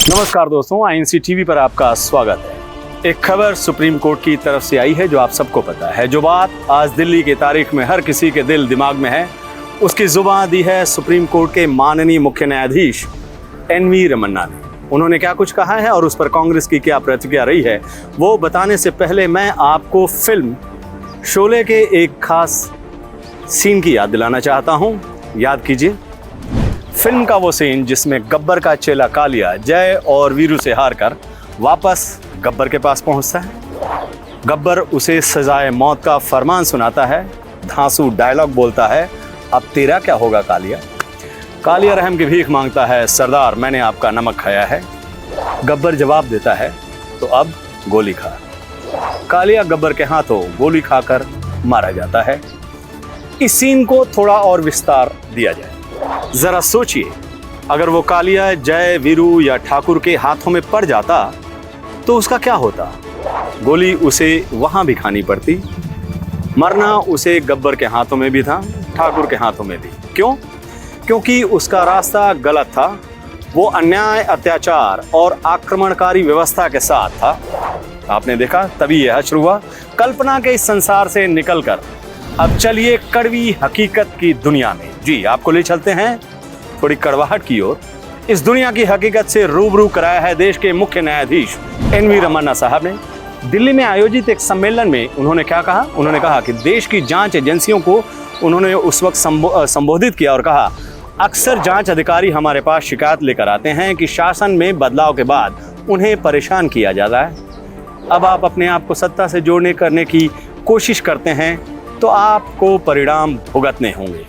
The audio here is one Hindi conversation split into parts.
नमस्कार दोस्तों, आईएनसी टीवी पर आपका स्वागत है। एक खबर सुप्रीम कोर्ट की तरफ से आई है जो आप सबको पता है। जो बात आज दिल्ली की तारीख में हर किसी के दिल दिमाग में है, उसकी जुबान दी है सुप्रीम कोर्ट के माननीय मुख्य न्यायाधीश एनवी रमन्ना ने। उन्होंने क्या कुछ कहा है और उस पर कांग्रेस की क्या प्रतिक्रिया रही है, वो बताने से पहले मैं आपको फिल्म शोले के एक खास सीन की याद दिलाना चाहता हूँ। याद कीजिए फिल्म का वो सीन जिसमें गब्बर का चेला कालिया जय और वीरू से हारकर वापस गब्बर के पास पहुंचता है। गब्बर उसे सजाए मौत का फरमान सुनाता है, धांसू डायलॉग बोलता है, अब तेरा क्या होगा कालिया। कालिया रहम की भीख मांगता है, सरदार मैंने आपका नमक खाया है। गब्बर जवाब देता है, तो अब गोली खा। कालिया गब्बर के हाथों गोली खाकर मारा जाता है। इस सीन को थोड़ा और विस्तार दिया जाए। जरा सोचिए, अगर वो कालिया जय वीरू या ठाकुर के हाथों में पड़ जाता तो उसका क्या होता। गोली उसे वहां भी खानी पड़ती। मरना उसे गब्बर के हाथों में भी था, ठाकुर के हाथों में भी। क्यों? क्योंकि उसका रास्ता गलत था। वो अन्याय, अत्याचार और आक्रमणकारी व्यवस्था के साथ था। आपने देखा, तभी यह हश्र हुआ। कल्पना के इस संसार से निकलकर अब चलिए कड़वी हकीकत की दुनिया में। जी, आपको ले चलते हैं थोड़ी कड़वाहट की ओर। इस दुनिया की हकीकत से रूबरू कराया है देश के मुख्य न्यायाधीश एनवी रमन्ना साहब ने। दिल्ली में आयोजित एक सम्मेलन में उन्होंने क्या कहा? उन्होंने कहा कि देश की जांच एजेंसियों को उन्होंने उस वक्त संबोधित किया और कहा, अक्सर जांच अधिकारी हमारे पास शिकायत लेकर आते हैं कि शासन में बदलाव के बाद उन्हें परेशान किया जाता है। अब आप अपने आप को सत्ता से जोड़ने करने की कोशिश करते हैं तो आपको परिणाम भुगतने होंगे।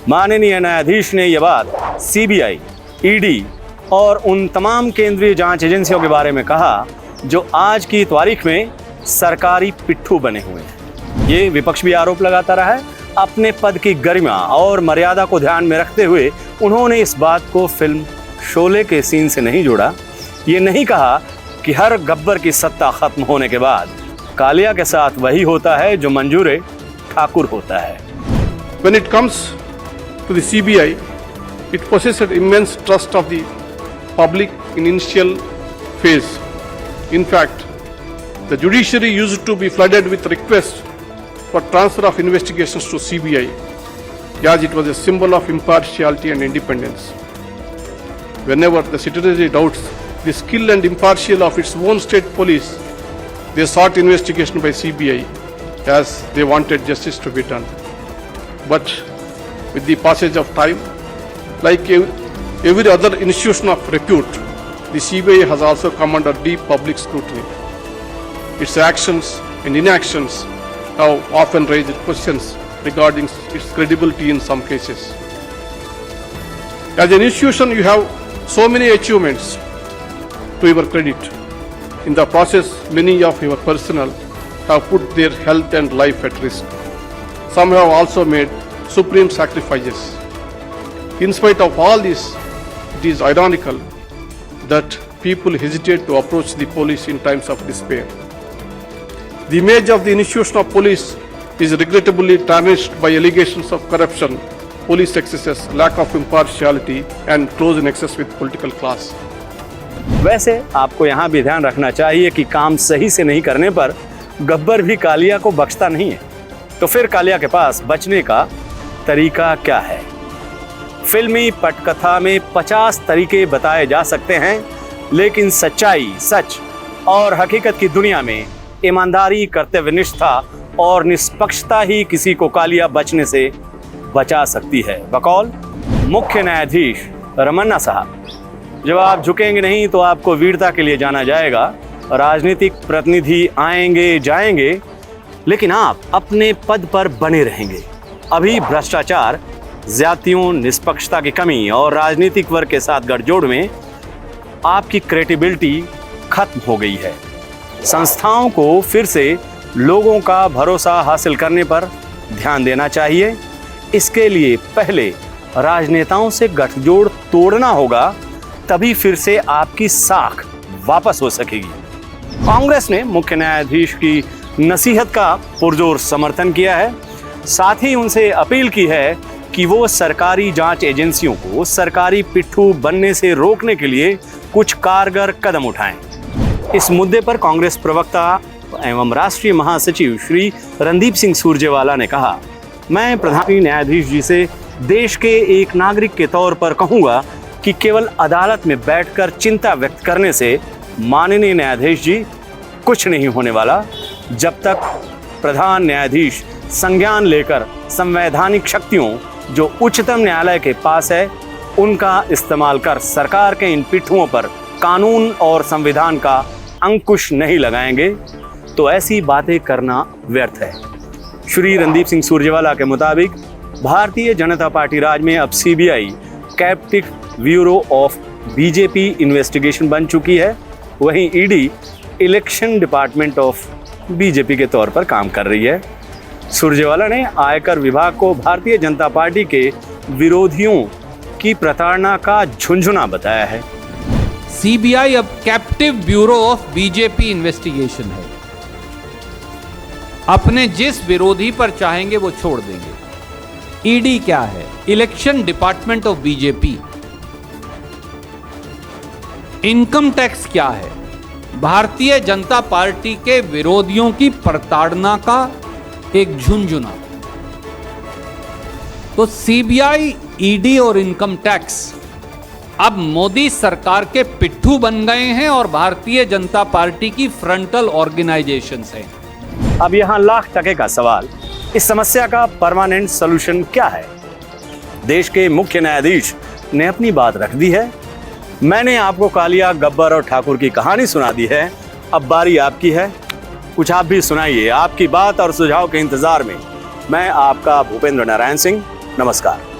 माननीय न्यायाधीश ने यह बात सीबीआई, ईडी और उन तमाम केंद्रीय जांच एजेंसियों के बारे में कहा जो आज की तारीख में सरकारी पिट्ठू बने हुए हैं। ये विपक्ष भी आरोप लगाता रहा है। अपने पद की गरिमा और मर्यादा को ध्यान में रखते हुए उन्होंने इस बात को फिल्म शोले के सीन से नहीं जोड़ा। ये नहीं कहा कि हर गब्बर की सत्ता खत्म होने के बाद कालिया के साथ वही होता है जो मंजूर ठाकुर होता है। When it comes to the CBI, it possessed immense trust of the public in initial phase. In fact, the judiciary used to be flooded with requests for transfer of investigations to CBI, as it was a symbol of impartiality and independence. Whenever the citizenry doubts the skill and impartiality of its own state police, they sought investigation by CBI, as they wanted justice to be done. But with the passage of time, like every other institution of repute, the CBI has also come under deep public scrutiny. Its actions and inactions have often raised questions regarding its credibility in some cases. As an institution, you have so many achievements to your credit. In the process, many of your personnel have put their health and life at risk. Some have also made supreme sacrifices. In spite of all this, it is ironical that people hesitate to approach the police in times of despair. The image of the institution of police is regrettably tarnished by allegations of corruption, police excesses, lack of impartiality, and close nexus with political class. वैसे आपको यहाँ भी ध्यान रखना चाहिए कि काम सही से नहीं करने पर गब्बर भी कालिया को बख्शता नहीं है। तो फिर कालिया के पास बचने का तरीका क्या है? फिल्मी पटकथा में 50 तरीके बताए जा सकते हैं, लेकिन सच्चाई, सच और हकीकत की दुनिया में ईमानदारी, कर्तव्यनिष्ठा और निष्पक्षता ही किसी को कालिया बचने से बचा सकती है। बकौल मुख्य न्यायाधीश रमन्ना साहब, जब आप झुकेंगे नहीं तो आपको वीरता के लिए जाना जाएगा। राजनीतिक प्रतिनिधि आएंगे जाएंगे, लेकिन आप अपने पद पर बने रहेंगे। अभी भ्रष्टाचार, ज्यादतियों, निष्पक्षता की कमी और राजनीतिक वर्ग के साथ गठजोड़ में आपकी क्रेडिबिलिटी खत्म हो गई है। संस्थाओं को फिर से लोगों का भरोसा हासिल करने पर ध्यान देना चाहिए। इसके लिए पहले राजनेताओं से गठजोड़ तोड़ना होगा, तभी फिर से आपकी साख वापस हो सकेगी। कांग्रेस ने मुख्य न्यायाधीश की नसीहत का पुरजोर समर्थन किया है। साथ ही उनसे अपील की है कि वो सरकारी जांच एजेंसियों को सरकारी पिट्ठू बनने से रोकने के लिए कुछ कारगर कदम उठाएं। इस मुद्दे पर कांग्रेस प्रवक्ता एवं राष्ट्रीय महासचिव श्री रणदीप सिंह सुरजेवाला ने कहा, मैं प्रधान न्यायाधीश जी से देश के एक नागरिक के तौर पर कहूंगा कि केवल अदालत में बैठकर चिंता व्यक्त करने से माननीय न्यायाधीश जी कुछ नहीं होने वाला। जब तक प्रधान न्यायाधीश संज्ञान लेकर संवैधानिक शक्तियों जो उच्चतम न्यायालय के पास है उनका इस्तेमाल कर सरकार के इन पिट्ठुओं पर कानून और संविधान का अंकुश नहीं लगाएंगे तो ऐसी बातें करना व्यर्थ है। श्री रणदीप सिंह सुरजेवाला के मुताबिक भारतीय जनता पार्टी राज में अब CBI captive bureau of BJP investigation बन चुकी है, वहीं ED election department of BJP के तौर पर काम कर रही है। सुरजेवाला ने आयकर विभाग को भारतीय जनता पार्टी के विरोधियों की प्रताड़ना का झुंझुना बताया है। सीबीआई अब captive bureau of BJP investigation है। अपने जिस विरोधी पर चाहेंगे वो छोड़ देंगे। ईडी क्या है? Election department of BJP. Income tax क्या है? भारतीय जनता पार्टी के विरोधियों की प्रताड़ना का एक झुंझुना। तो सीबीआई, ईडी और इनकम टैक्स अब मोदी सरकार के पिट्ठू बन गए हैं और भारतीय जनता पार्टी की फ्रंटल ऑर्गेनाइजेशंस हैं। अब यहाँ लाख टके का सवाल, इस समस्या का परमानेंट सॉल्यूशन क्या है? देश के मुख्य न्यायाधीश ने अपनी बात रख दी है। मैंने आपको कालिया, गब्बर और ठाकुर की कहानी सुना दी है। अब बारी आपकी है, कुछ आप भी सुनाइए। आपकी बात और सुझाव के इंतजार में मैं आपका भूपेंद्र नारायण सिंह। नमस्कार।